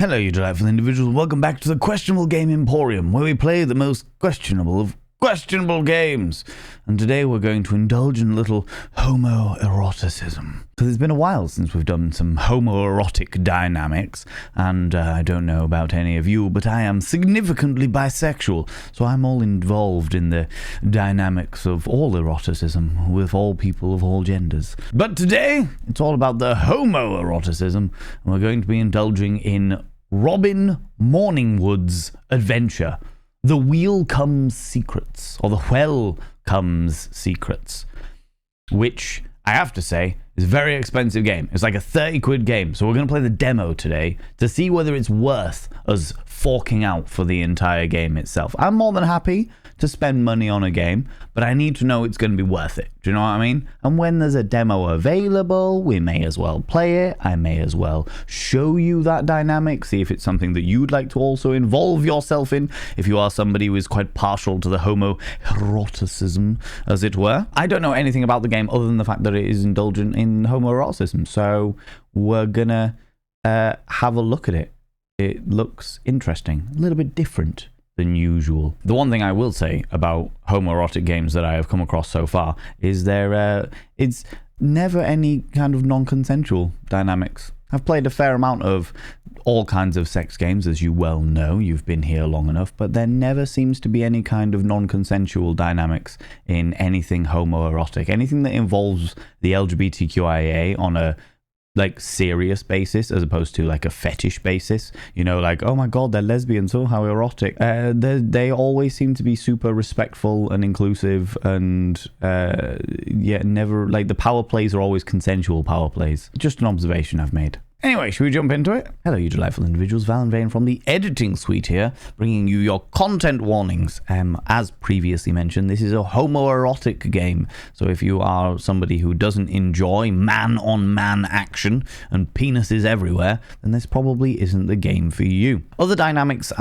Hello, you delightful individuals. Welcome back to the Questionable Game Emporium, where we play the most questionable of questionable games. And today we're going to indulge in a little homoeroticism. Because it's been a while since we've done some homoerotic dynamics, and I don't know about any of you, but I am significantly bisexual, so I'm all involved in the dynamics of all eroticism with all people of all genders. But today, it's all about the homoeroticism, and we're going to be indulging in Robin Morningwood's adventure, The Wheel Comes Secrets, or The Well Comes Secrets, which I have to say is a very expensive game. It's like a 30 quid game, so we're going to play the demo today to see whether it's worth us forking out for the entire game itself. I'm more than happy to spend money on a game, but I need to know it's going to be worth it. Do you know what I mean? And when there's a demo available, we may as well play it. I may as well show you that dynamic, see if it's something that you'd like to also involve yourself in, if you are somebody who is quite partial to the homoeroticism, as it were. I don't know anything about the game other than the fact that it is indulgent in homoeroticism, so we're gonna have a look at it. It looks interesting, a little bit different than usual. The one thing I will say about homoerotic games that I have come across so far is it's never any kind of non-consensual dynamics. I've played a fair amount of all kinds of sex games, as you well know. You've been here long enough, but there never seems to be any kind of non-consensual dynamics in anything homoerotic. Anything that involves the LGBTQIA on a serious basis as opposed to like a fetish basis, you know, like, oh my god, they're lesbians, oh how erotic. They always seem to be super respectful and inclusive, and never, like, the power plays are always consensual power plays. Just an observation I've made. Anyway, should we jump into it? Hello, you delightful individuals. ValenVain from the editing suite here, bringing you your content warnings. As previously mentioned, this is a homoerotic game, so if you are somebody who doesn't enjoy man-on-man action and penises everywhere, then this probably isn't the game for you. Other dynamics,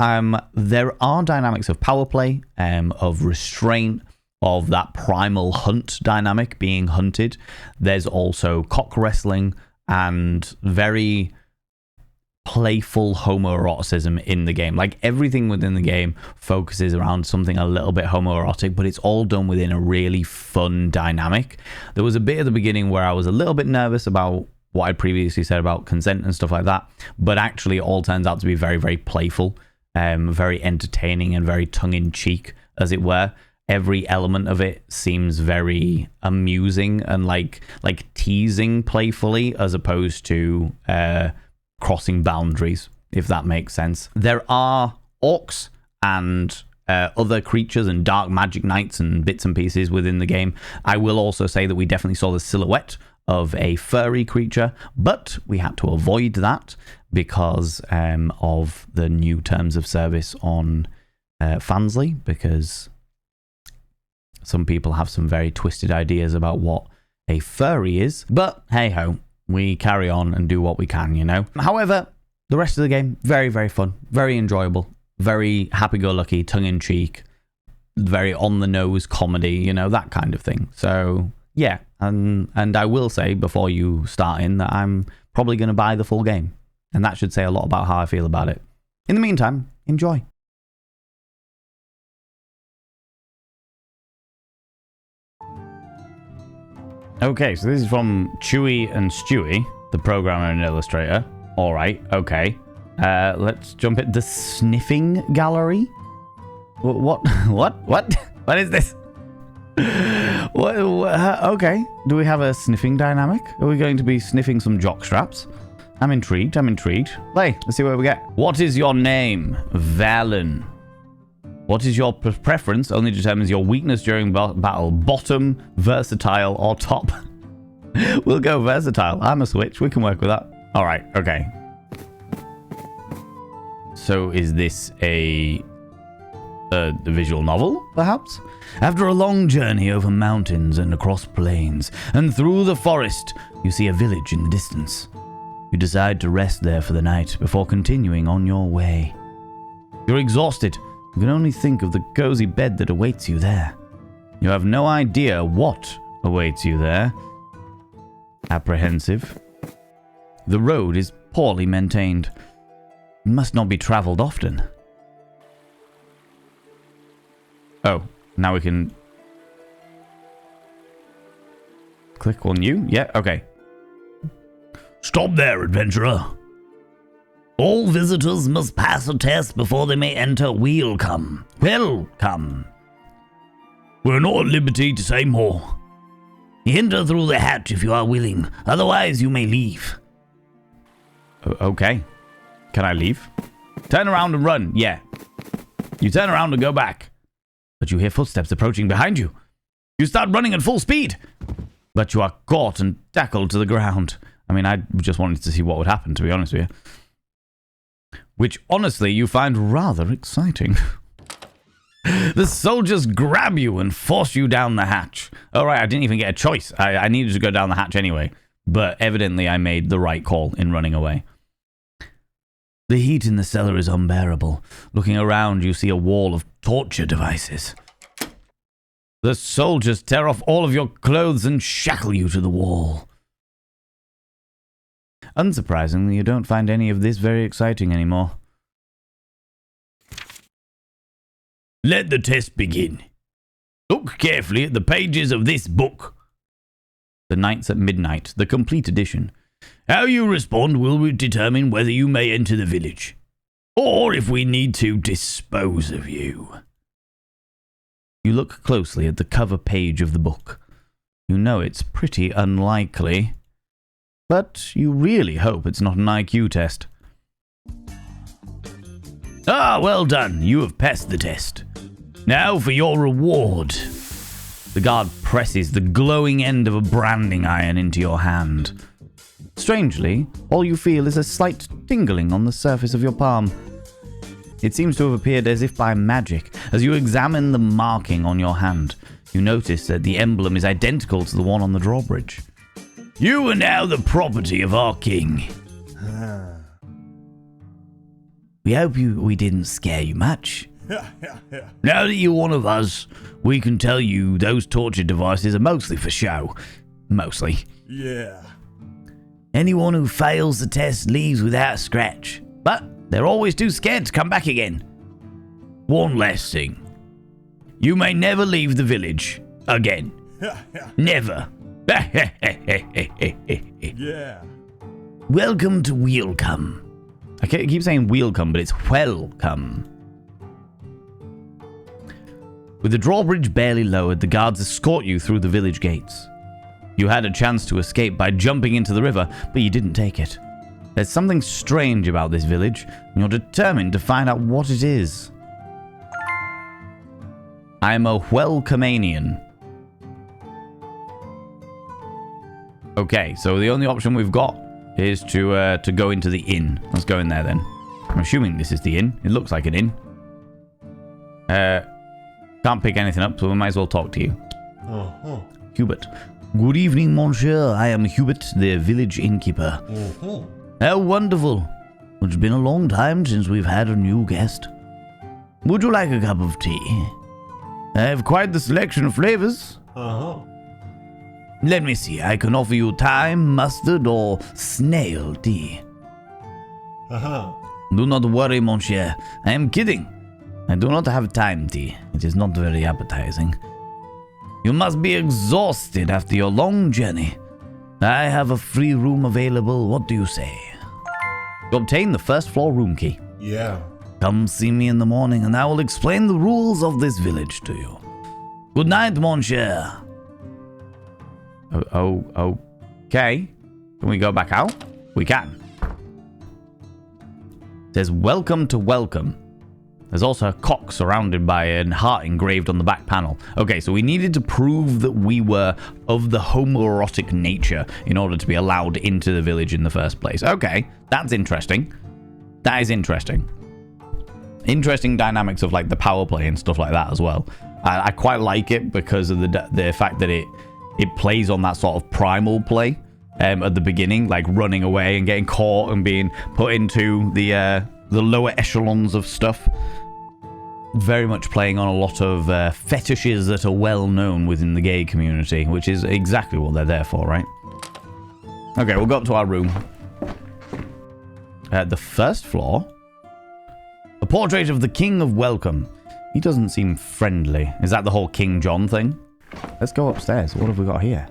there are dynamics of power play, of restraint, of that primal hunt dynamic, being hunted. There's also cock wrestling, and very playful homoeroticism in the game. Like, everything within the game focuses around something a little bit homoerotic, but it's all done within a really fun dynamic. There was a bit at the beginning where I was a little bit nervous about what I previously said about consent and stuff like that, but actually it all turns out to be very, very playful, very entertaining and very tongue-in-cheek, as it were. Every element of it seems very amusing and like teasing playfully, as opposed to crossing boundaries, if that makes sense. There are orcs and other creatures and dark magic knights and bits and pieces within the game. I will also say that we definitely saw the silhouette of a furry creature, but we had to avoid that because of the new terms of service on Fansly, because some people have some very twisted ideas about what a furry is. But hey-ho, we carry on and do what we can, you know? However, the rest of the game, very, very fun, very enjoyable, very happy-go-lucky, tongue-in-cheek, very on-the-nose comedy, you know, that kind of thing. So, yeah, and I will say before you start in that I'm probably going to buy the full game. And that should say a lot about how I feel about it. In the meantime, enjoy. Okay, so this is from Chewy and Stewie, the programmer and illustrator. All right, okay. Let's jump at the sniffing gallery. What is this? Okay, do we have a sniffing dynamic? Are we going to be sniffing some jock straps? I'm intrigued. Play, let's see what we get. What is your name? Valen. What is your preference? Only determines your weakness during battle. Bottom, versatile, or top? We'll go versatile. I'm a switch. We can work with that. All right. Okay. So is this a visual novel, perhaps? After a long journey over mountains and across plains and through the forest, you see a village in the distance. You decide to rest there for the night before continuing on your way. You're exhausted. You can only think of the cozy bed that awaits you there. You have no idea what awaits you there. Apprehensive. The road is poorly maintained. Must not be travelled often. Oh, now we can... click on you? Yeah, okay. Stop there, adventurer. All visitors must pass a test before they may enter Welcome. Welcome. We're not at liberty to say more. Enter through the hatch if you are willing. Otherwise, you may leave. Okay. Can I leave? Turn around and run. Yeah. You turn around and go back. But you hear footsteps approaching behind you. You start running at full speed. But you are caught and tackled to the ground. I mean, I just wanted to see what would happen, to be honest with you. Which, honestly, you find rather exciting. The soldiers grab you and force you down the hatch. All right, I didn't even get a choice. I needed to go down the hatch anyway. But evidently, I made the right call in running away. The heat in the cellar is unbearable. Looking around, you see a wall of torture devices. The soldiers tear off all of your clothes and shackle you to the wall. Unsurprisingly, you don't find any of this very exciting anymore. Let the test begin. Look carefully at the pages of this book. The Nights at Midnight, the complete edition. How you respond will determine whether you may enter the village, or if we need to dispose of you. You look closely at the cover page of the book. You know it's pretty unlikely, but you really hope it's not an IQ test. Ah, well done. You have passed the test. Now for your reward. The guard presses the glowing end of a branding iron into your hand. Strangely, all you feel is a slight tingling on the surface of your palm. It seems to have appeared as if by magic. As you examine the marking on your hand, you notice that the emblem is identical to the one on the drawbridge. You are now the property of our king. We hope we didn't scare you much. Now that you're one of us, we can tell you those torture devices are mostly for show. Mostly. Yeah. Anyone who fails the test leaves without a scratch. But they're always too scared to come back again. One last thing. You may never leave the village again. Never. Yeah. Welcome to Welcome. I keep saying Welcome, but it's Welcome. With the drawbridge barely lowered, the guards escort you through the village gates. You had a chance to escape by jumping into the river, but you didn't take it. There's something strange about this village, and you're determined to find out what it is. I'm a Welcomanian. Okay, so the only option we've got is to go into the inn. Let's go in there then. I'm assuming this is the inn. It looks like an inn. Can't pick anything up, so we might as well talk to you. Hubert. Good evening, monsieur. I am Hubert, the village innkeeper. How wonderful. It's been a long time since we've had a new guest. Would you like a cup of tea? I have quite the selection of flavors. Let me see. I can offer you thyme, mustard, or snail tea. Do not worry, monsieur. I am kidding. I do not have thyme tea. It is not very appetizing. You must be exhausted after your long journey. I have a free room available. What do you say? You obtain the first floor room key. Yeah. Come see me in the morning and I will explain the rules of this village to you. Good night, monsieur. Okay. Can we go back out? We can. It says, welcome to welcome. There's also a cock surrounded by a heart engraved on the back panel. Okay, so we needed to prove that we were of the homoerotic nature in order to be allowed into the village in the first place. Okay, that's interesting. That is interesting. Interesting dynamics of like the power play and stuff like that as well. I quite like it because of the fact that it plays on that sort of primal play at the beginning, like running away and getting caught and being put into the lower echelons of stuff. Very much playing on a lot of fetishes that are well known within the gay community, which is exactly what they're there for, right? Okay, we'll go up to our room. The first floor portrait of the King of Welcome. He doesn't seem friendly. Is that the whole King John thing? Let's go upstairs. What have we got here?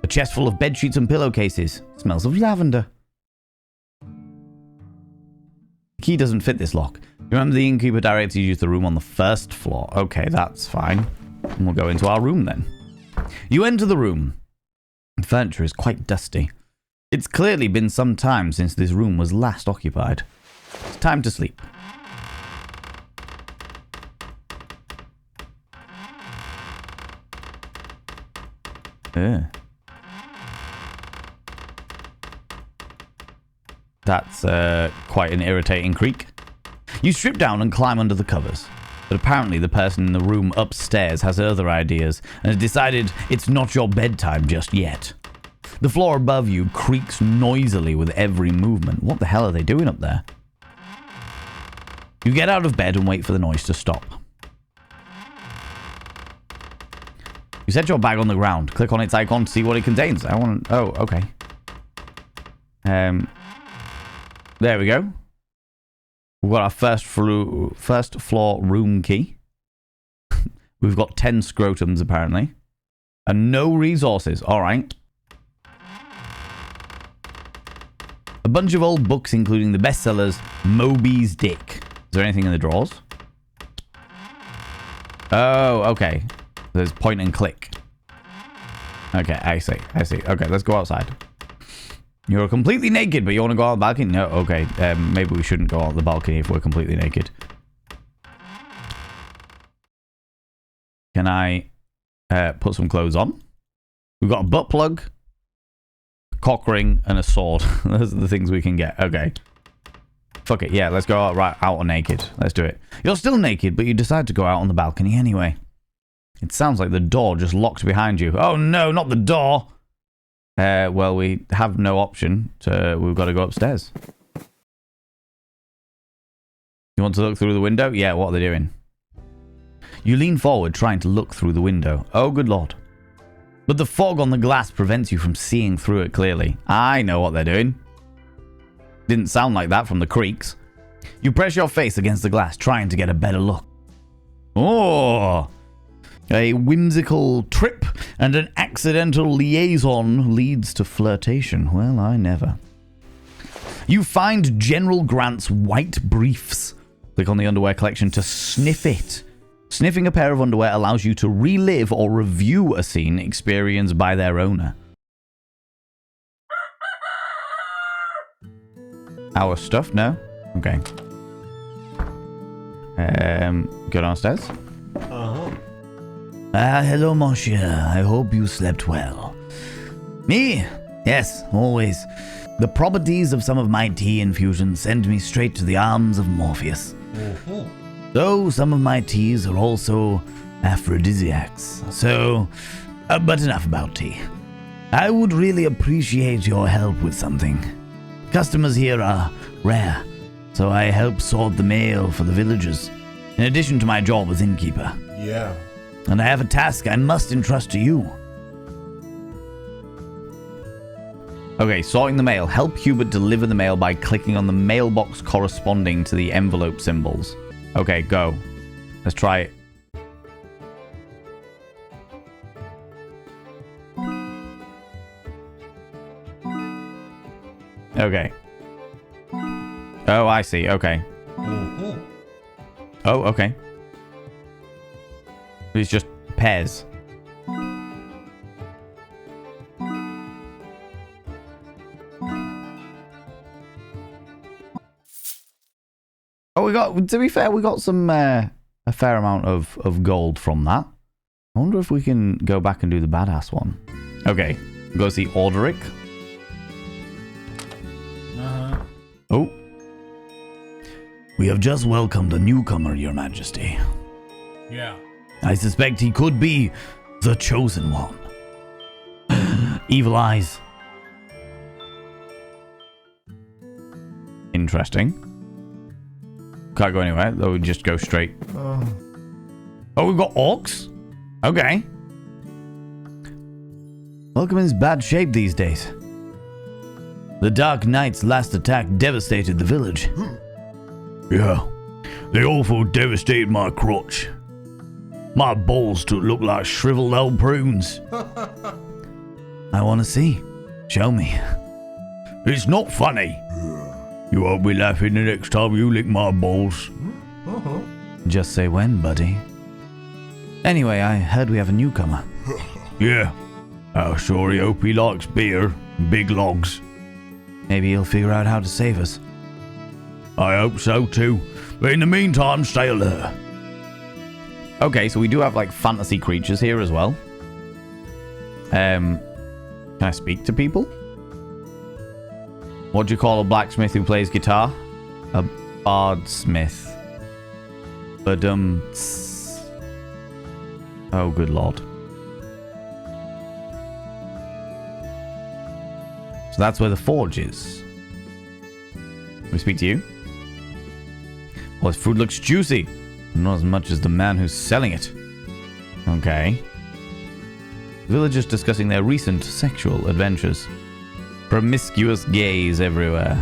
A chest full of bedsheets and pillowcases. Smells of lavender. The key doesn't fit this lock. Remember the innkeeper directed you to the room on the first floor. Okay, that's fine. And we'll go into our room then. You enter the room. The furniture is quite dusty. It's clearly been some time since this room was last occupied. It's time to sleep. That's quite an irritating creak. You strip down and climb under the covers. But apparently the person in the room upstairs has other ideas and has decided it's not your bedtime just yet. The floor above you creaks noisily with every movement. What the hell are they doing up there? You get out of bed and wait for the noise to stop. You set your bag on the ground. Click on its icon to see what it contains. Oh, okay. There we go. We've got our first floor room key. We've got 10 scrotums, apparently. And no resources. All right. A bunch of old books, including the bestsellers Moby's Dick. Is there anything in the drawers? Oh, okay. There's point and click. Okay, I see. Okay, let's go outside. You're completely naked, but you want to go out the balcony? No, okay. Maybe we shouldn't go out the balcony if we're completely naked. Can I put some clothes on? We've got a butt plug, a cock ring, and a sword. Those are the things we can get. Okay. Fuck it. Yeah, let's go out naked. Let's do it. You're still naked, but you decide to go out on the balcony anyway. It sounds like the door just locked behind you. Oh no, not the door! Well, we have no option. We've got to go upstairs. You want to look through the window? Yeah, what are they doing? You lean forward, trying to look through the window. Oh, good lord. But the fog on the glass prevents you from seeing through it clearly. I know what they're doing. Didn't sound like that from the creaks. You press your face against the glass, trying to get a better look. Oh! A whimsical trip and an accidental liaison leads to flirtation. Well, I never. You find General Grant's white briefs. Click on the underwear collection to sniff it. Sniffing a pair of underwear allows you to relive or review a scene experienced by their owner. Our stuff? No? Okay. Go downstairs. Hello, monsieur. I hope you slept well. Me? Yes, always. The properties of some of my tea infusions send me straight to the arms of Morpheus. Though some of my teas are also aphrodisiacs. So, but enough about tea. I would really appreciate your help with something. Customers here are rare, so I help sort the mail for the villagers, in addition to my job as innkeeper. Yeah. And I have a task I must entrust to you. Okay, sorting the mail. Help Hubert deliver the mail by clicking on the mailbox corresponding to the envelope symbols. Okay, go. Let's try it. Okay. Oh, I see. Okay. Oh, okay. It's just pairs. Oh, we got, to be fair, we got some, a fair amount of gold from that. I wonder if we can go back and do the badass one. Okay, go see Orderic. Oh. We have just welcomed a newcomer, Your Majesty. Yeah. I suspect he could be the Chosen One. Evil eyes. Interesting. Can't go anywhere, though we just go straight. Oh, we've got orcs? Okay. Welcome is bad shape these days. The Dark Knight's last attack devastated the village. Yeah. They awful devastated my crotch. My balls look like shriveled old prunes. I want to see. Show me. It's not funny. You won't be laughing the next time you lick my balls. Just say when, buddy. Anyway, I heard we have a newcomer. Yeah. I sure hope he likes beer and big logs. Maybe he'll figure out how to save us. I hope so too. But in the meantime, stay alert. Okay, so we do have like fantasy creatures here as well. Can I speak to people? What do you call a blacksmith who plays guitar? A bardsmith. But oh, good lord. So that's where the forge is. Can we speak to you? Well, this food looks juicy. Not as much as the man who's selling it. Okay. Villagers discussing their recent sexual adventures. Promiscuous gays everywhere.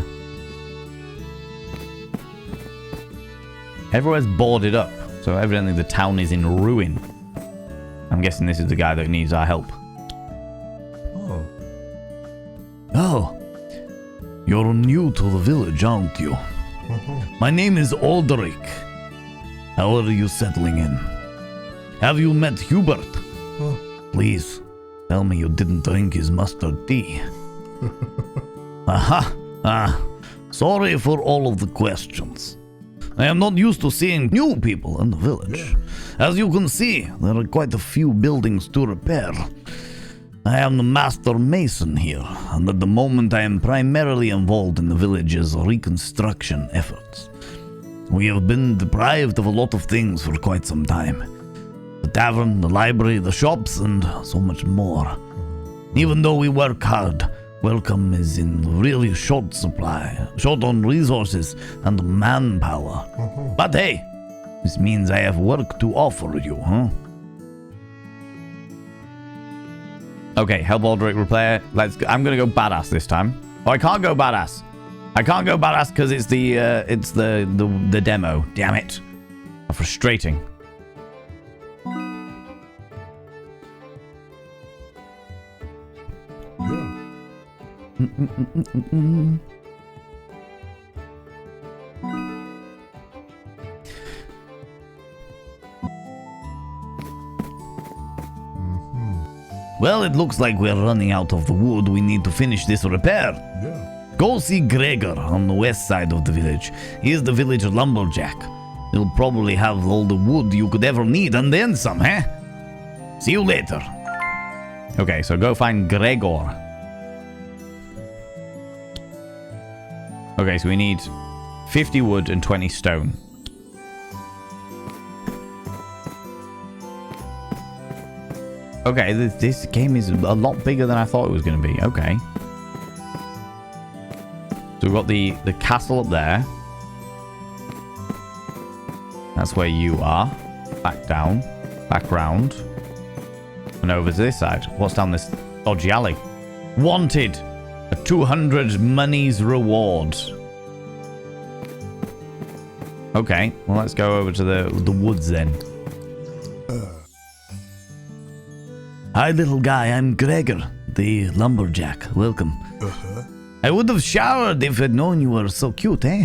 Everywhere's boarded up, so evidently the town is in ruin. I'm guessing this is the guy that needs our help. Oh. You're new to the village, aren't you? My name is Aldrich. How are you settling in? Have you met Hubert? Please, tell me you didn't drink his mustard tea. Aha! Sorry for all of the questions. I am not used to seeing new people in the village. As you can see, there are quite a few buildings to repair. I am the master mason here, and at the moment I am primarily involved in the village's reconstruction efforts. We have been deprived of a lot of things for quite some time. The tavern, the library, the shops, and so much more. Even though we work hard, welcome is in really short supply, short on resources and manpower. But hey, this means I have work to offer you, huh? Okay, help Aldrich repair. I'm gonna go badass this time. Oh, I can't go badass. I can't go badass because it's the demo. Damn it! How frustrating. Well, it looks like we're running out of the wood. We need to finish this repair. Go see Gregor on the west side of the village. He is the village lumberjack. He'll probably have all the wood you could ever need and then some, huh? See you later. Okay, so go find Gregor. Okay, so we need 50 wood and 20 stone. Okay, this game is a lot bigger than I thought it was going to be. Okay. So we've got the castle up there. That's where you are. Back down. Back round. And over to this side. What's down this dodgy alley? Wanted! A 200 monies reward. Okay, well let's go over to the woods then. Hi little guy, I'm Gregor, the lumberjack. Welcome. I would have showered if I'd known you were so cute, eh?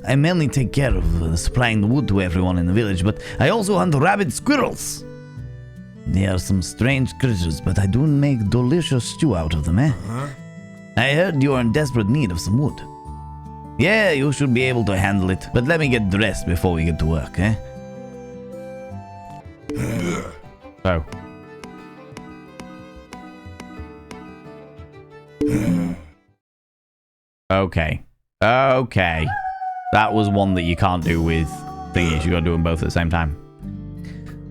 I mainly take care of supplying the wood to everyone in the village, but I also hunt rabid squirrels. They are some strange creatures, but I do make delicious stew out of them, eh? I heard you are in desperate need of some wood. Yeah, you should be able to handle it, but let me get dressed before we get to work, eh? So. Okay. Okay. That was one that you can't do with thingies. You gotta do them both at the same time.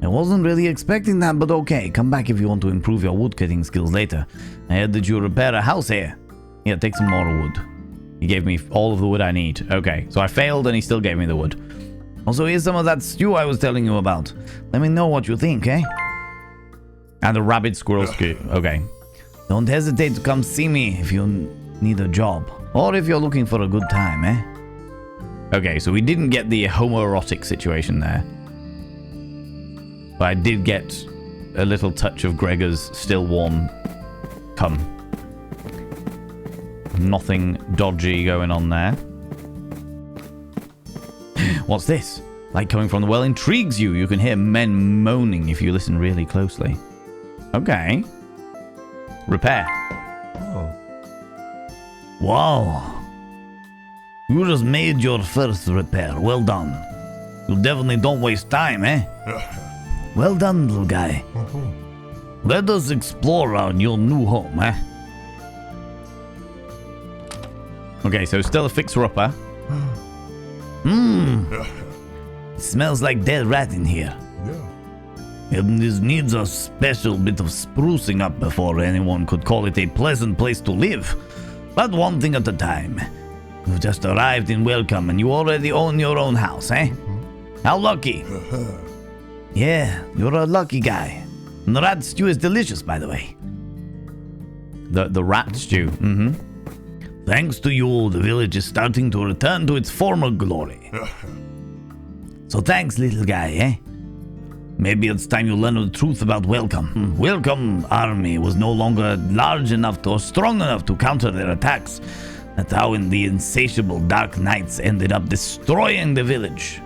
I wasn't really expecting that, but okay. Come back if you want to improve your woodcutting skills later. I heard that you repair a house here. Here, take some more wood. He gave me all of the wood I need. Okay, so I failed and he still gave me the wood. Also, here's some of that stew I was telling you about. Let me know what you think, eh? And the rabid squirrel stew. Okay. Don't hesitate to come see me if you need a job. Or if you're looking for a good time, eh? Okay, so we didn't get the homoerotic situation there. But I did get a little touch of Gregor's still warm cum. Nothing dodgy going on there. What's this? Light coming from the well intrigues you. You can hear men moaning if you listen really closely. Okay. Repair. Oh. Wow. You just made your first repair. Well done. You definitely don't waste time, eh? Well done, little guy. Let us explore around your new home, eh? Okay, so still a fixer-upper. Smells like dead rat in here. Yeah. This needs a special bit of sprucing up before anyone could call it a pleasant place to live. But one thing at a time. You've just arrived in Welcome and you already own your own house, eh? How lucky. Yeah, you're a lucky guy. And the rat stew is delicious, by the way. The rat stew, Thanks to you, the village is starting to return to its former glory. So thanks, little guy, eh? Maybe it's time you learn the truth about Welcome. Welcome army was no longer large enough or strong enough to counter their attacks. That's how the insatiable Dark Knights ended up destroying the village.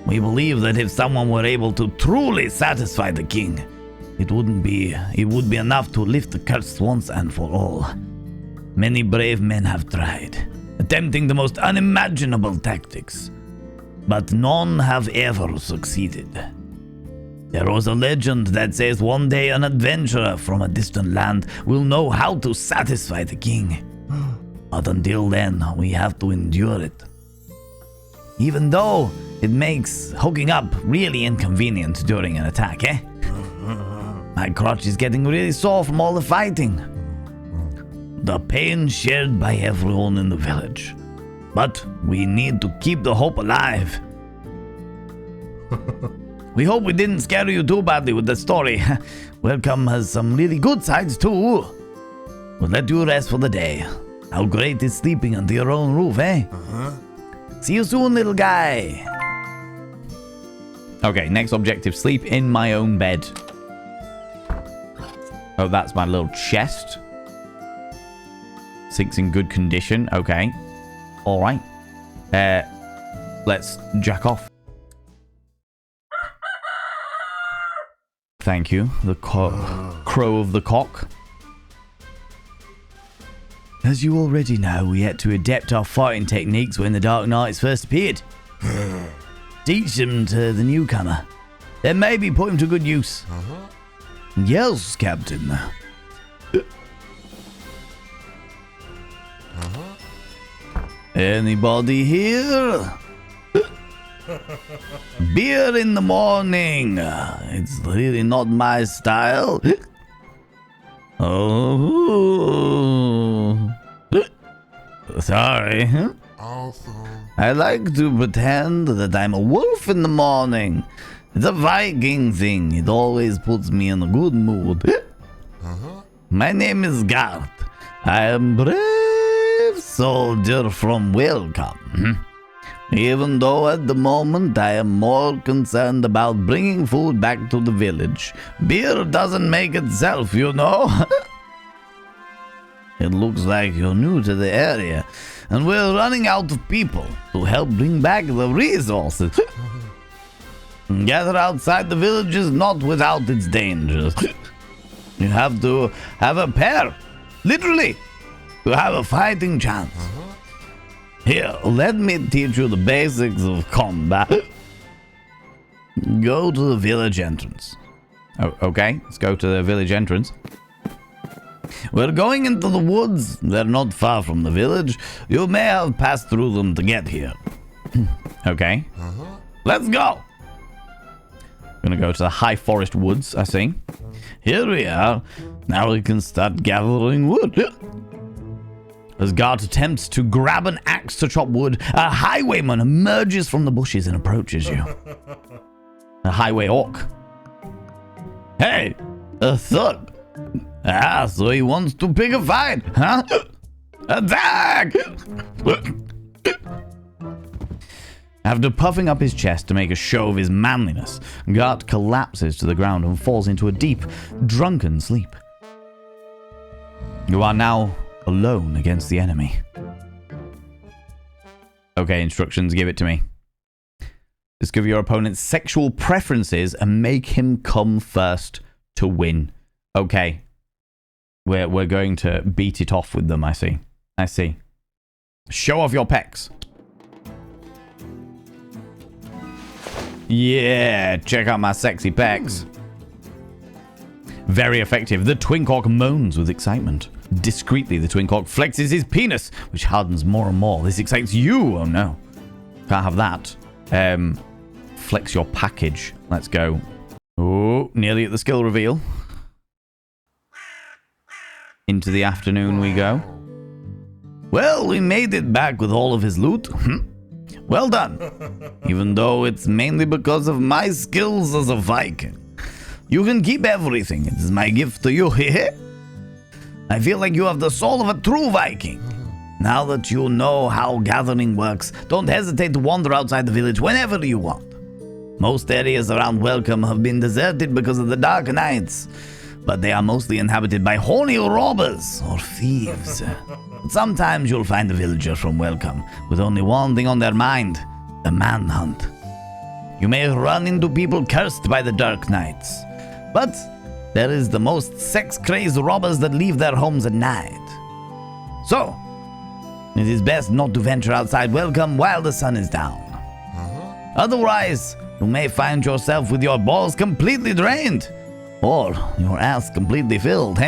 We believe that if someone were able to truly satisfy the king, it would be enough to lift the curse once and for all. Many brave men have tried, attempting the most unimaginable tactics, but none have ever succeeded. There was a legend that says one day an adventurer from a distant land will know how to satisfy the king. But until then, we have to endure it. Even though it makes hooking up really inconvenient during an attack, eh? My crotch is getting really sore from all the fighting. The pain shared by everyone in the village. But we need to keep the hope alive. We hope we didn't scare you too badly with the story. Welcome has some really good sides too. We'll let you rest for the day. How great is sleeping under your own roof, eh? See you soon, little guy. Okay, next objective, sleep in my own bed. Oh, that's my little chest. Sink's in good condition. Okay. All right. Let's jack off. Thank you, the crow of the cock. As you already know, we had to adapt our fighting techniques when the Dark Knights first appeared. Teach them to the newcomer. Then maybe put him to good use. Yes, Captain. Anybody here? Beer in the morning. It's really not my style. Oh. Sorry. Awesome. I like to pretend that I'm a wolf in the morning. It's a Viking thing. It always puts me in a good mood. My name is Garth. I am a brave soldier from Welcome. Even though at the moment I am more concerned about bringing food back to the village. Beer doesn't make itself, you know. It looks like you're new to the area, and we're running out of people to help bring back the resources. Gather outside the village is not without its dangers. You have to have a pair, literally, to have a fighting chance. Here, let me teach you the basics of combat. Go to the village entrance. Oh, okay, let's go to the village entrance. We're going into the woods. They're not far from the village. You may have passed through them to get here. Okay. Let's go. Gonna go to the high forest woods, I see. Here we are. Now we can start gathering wood. As Garth attempts to grab an axe to chop wood, a highwayman emerges from the bushes and approaches you. A highway orc. Hey, a thug. Ah, so he wants to pick a fight, huh? Attack! After puffing up his chest to make a show of his manliness, Gart collapses to the ground and falls into a deep, drunken sleep. You are now alone against the enemy. Okay, instructions, give it to me. Discover your opponent's sexual preferences and make him come first to win. Okay. We're going to beat it off with them, I see. I see. Show off your pecs. Yeah, check out my sexy pecs. Very effective. The Twinkhawk moans with excitement. Discreetly, the Twinkhawk flexes his penis, which hardens more and more. This excites you. Oh no. Can't have that. Flex your package. Let's go. Oh, nearly at the skill reveal. Into the afternoon we go. Well, we made it back with all of his loot. Well done. Even though it's mainly because of my skills as a Viking. You can keep everything. It is my gift to you. I feel like you have the soul of a true Viking. Now that you know how gathering works, don't hesitate to wander outside the village whenever you want. Most areas around Welcome have been deserted because of the dark nights, but they are mostly inhabited by horny robbers or thieves. Sometimes you'll find a villager from Welcome with only one thing on their mind, the manhunt. You may run into people cursed by the dark nights, but there is the most sex-crazed robbers that leave their homes at night. So, it is best not to venture outside Welcome while the sun is down. Otherwise, you may find yourself with your balls completely drained, or your ass completely filled,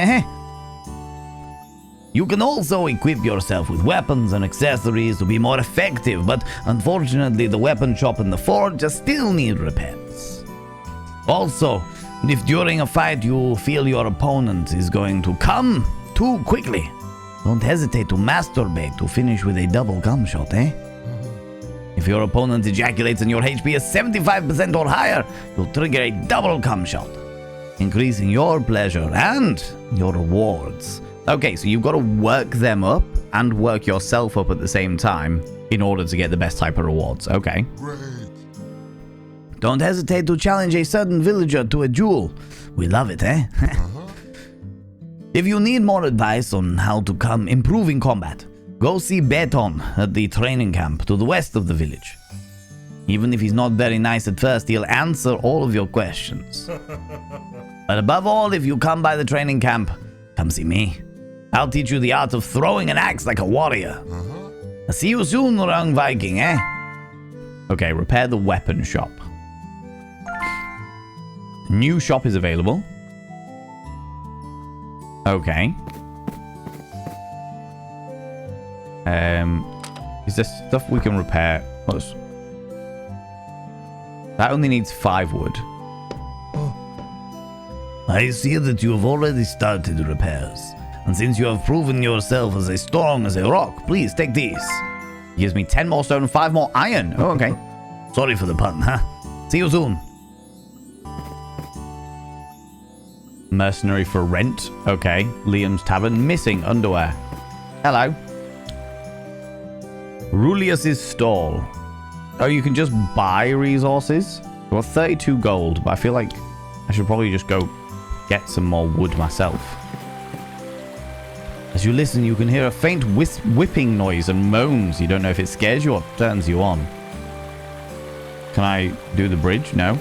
You can also equip yourself with weapons and accessories to be more effective, but unfortunately the weapon shop and the forge still need repairs. Also, if during a fight you feel your opponent is going to come too quickly, don't hesitate to masturbate to finish with a double cum shot, If your opponent ejaculates and your HP is 75% or higher, you'll trigger a double cum shot, increasing your pleasure and your rewards. Okay, so you've got to work them up and work yourself up at the same time in order to get the best type of rewards. Okay. Great. Don't hesitate to challenge a certain villager to a duel. We love it, If you need more advice on how to improve in combat, go see Beton at the training camp to the west of the village. Even if he's not very nice at first, he'll answer all of your questions. But above all, if you come by the training camp, come see me. I'll teach you the art of throwing an axe like a warrior. I'll see you soon, young Viking, Okay, repair the weapon shop. New shop is available. Okay. Is there stuff we can repair? That only needs 5 wood. I see that you have already started repairs. And since you have proven yourself as strong as a rock, please take these. He gives me 10 more stone and 5 more iron. Oh, okay. Sorry for the pun, See you soon. Mercenary for rent. Okay. Liam's Tavern. Missing underwear. Hello. Rulius's stall. Oh, you can just buy resources? Well, 32 gold, but I feel like I should probably just go get some more wood myself. As you listen, you can hear a faint whipping noise and moans. You don't know if it scares you or turns you on. Can I do the bridge? No.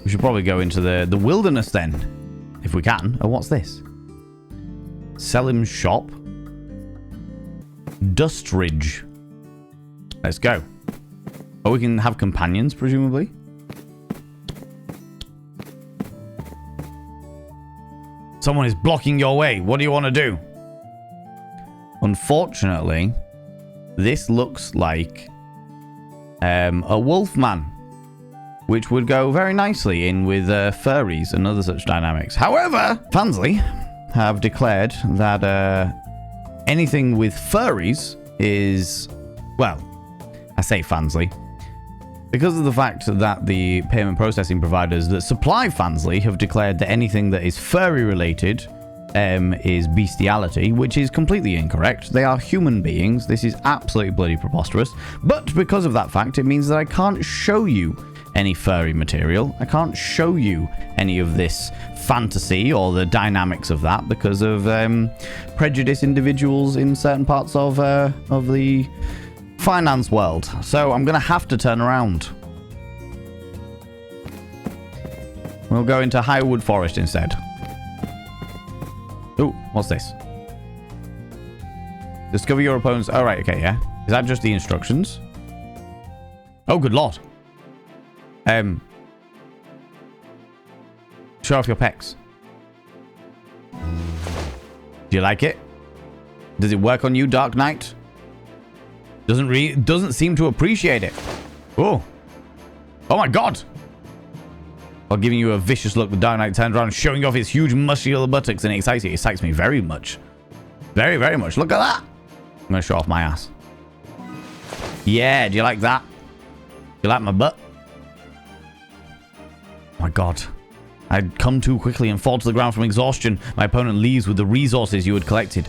We should probably go into the wilderness then, if we can. Oh, what's this? Selim's shop. Dustridge. Let's go. Oh, we can have companions, presumably. Someone is blocking your way. What do you want to do? Unfortunately, this looks like a wolfman, which would go very nicely in with furries and other such dynamics. However, Fansley have declared that anything with furries is, well, I say Fansley, because of the fact that the payment processing providers that supply Fansley have declared that anything that is furry related is bestiality, which is completely incorrect. They are human beings. This is absolutely bloody preposterous. But because of that fact, it means that I can't show you any furry material. I can't show you any of this fantasy or the dynamics of that because of prejudice individuals in certain parts of the finance world. So I'm going to have to turn around. We'll go into Highwood Forest instead. Ooh, what's this? Discover your opponent's... Oh, right, okay, yeah. Is that just the instructions? Oh, good lord. Show off your pecs. Do you like it? Does it work on you, Dark Knight? Doesn't seem to appreciate it. Oh. Oh my god. While giving you a vicious look, the Dark Knight turns around, showing off his huge muscular buttocks, and it excites you. It excites me very much. Very, very much. Look at that. I'm going to show off my ass. Yeah, do you like that? You like my butt? Oh my god. I'd come too quickly and fall to the ground from exhaustion. My opponent leaves with the resources you had collected.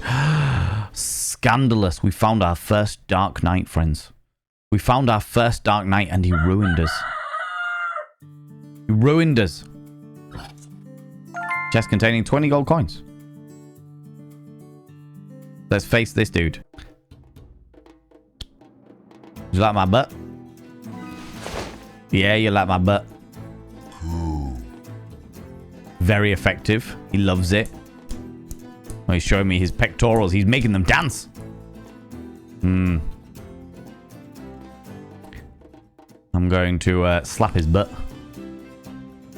Scandalous. We found our first Dark Knight, friends. We found our first Dark Knight and he ruined us. He ruined us. Chest containing 20 gold coins. Let's face this dude. You like my butt? Yeah, you like my butt. Very effective. He loves it. Oh, he's showing me his pectorals. He's making them dance. I'm going to slap his butt.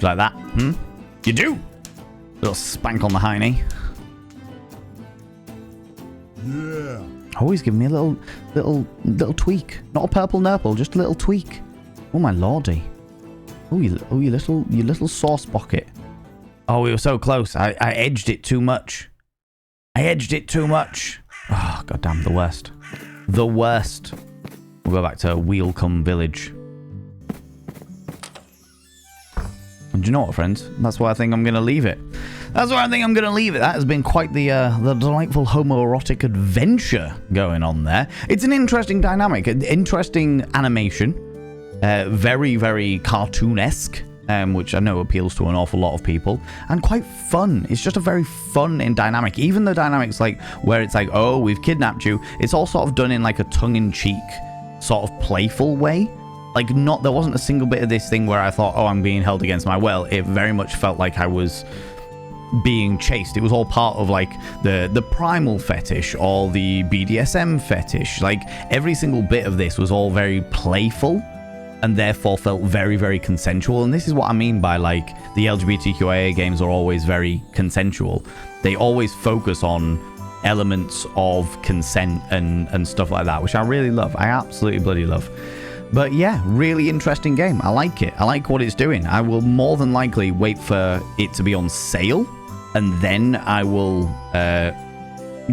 Like that. You do? Little spank on the hiney. Yeah. Always giving me a little tweak. Not a purple nurple, just a little tweak. Oh my lordy. Oh, you little sauce pocket. Oh, we were so close. I edged it too much. I edged it too much. Oh, goddamn, the worst. The worst. We'll go back to Wheelcombe Village. And do you know what, friends? That's why I think I'm going to leave it. That's why I think I'm going to leave it. That has been quite the delightful homoerotic adventure going on there. It's an interesting dynamic, an interesting animation. Very, very cartoonesque. Which I know appeals to an awful lot of people, and quite fun. It's just a very fun and dynamic. Even the dynamics, like where it's like, oh, we've kidnapped you. It's all sort of done in like a tongue-in-cheek, sort of playful way. Like, there wasn't a single bit of this thing where I thought, oh, I'm being held against my will. It very much felt like I was being chased. It was all part of like the primal fetish or the BDSM fetish. Like every single bit of this was all very playful. And therefore felt very, very consensual. And this is what I mean by, like, the LGBTQIA games are always very consensual. They always focus on elements of consent and stuff like that, which I really love. I absolutely bloody love. But yeah, really interesting game. I like it. I like what it's doing. I will more than likely wait for it to be on sale, and then I will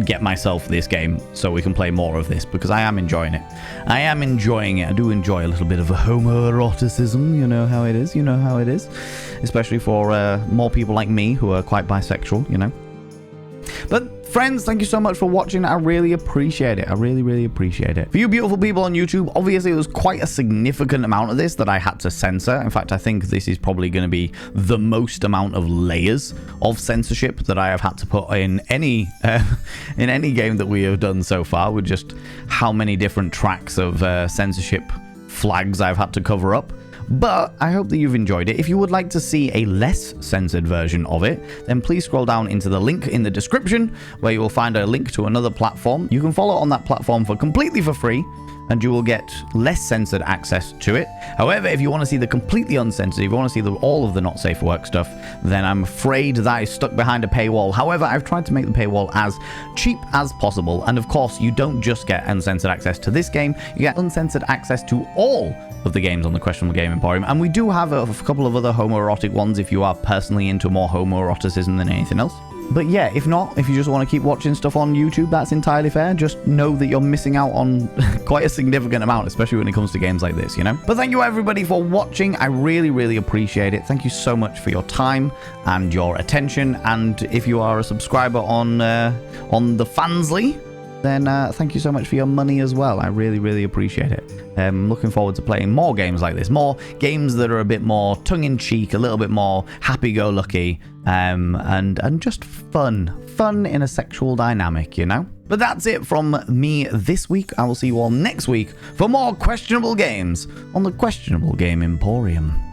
get myself this game so we can play more of this, because I am enjoying it. I am enjoying it. I do enjoy a little bit of homoeroticism. You know how it is. You know how it is. Especially for more people like me who are quite bisexual, you know. But friends, thank you so much for watching. I really appreciate it. I really, really appreciate it. For you beautiful people on YouTube, obviously there was quite a significant amount of this that I had to censor. In fact, I think this is probably going to be the most amount of layers of censorship that I have had to put in any game that we have done so far, with just how many different tracks of censorship flags I've had to cover up. But I hope that you've enjoyed it. If you would like to see a less censored version of it, then please scroll down into the link in the description, where you will find a link to another platform. You can follow on that platform completely for free, and you will get less censored access to it. However, if you want to see the completely uncensored, if you want to see all of the not safe for work stuff, then I'm afraid that is stuck behind a paywall. However, I've tried to make the paywall as cheap as possible. And of course, you don't just get uncensored access to this game, you get uncensored access to all of the games on the Questionable Game Emporium. And we do have a couple of other homoerotic ones if you are personally into more homoeroticism than anything else. But yeah, if not, if you just want to keep watching stuff on YouTube, that's entirely fair. Just know that you're missing out on quite a significant amount, especially when it comes to games like this, you know? But thank you everybody for watching. I really, really appreciate it. Thank you so much for your time and your attention. And if you are a subscriber on the Fansly, then thank you so much for your money as well. I really, really appreciate it. I'm looking forward to playing more games like this. More games that are a bit more tongue-in-cheek, a little bit more happy-go-lucky, and just fun. Fun in a sexual dynamic, you know? But that's it from me this week. I will see you all next week for more questionable games on the Questionable Game Emporium.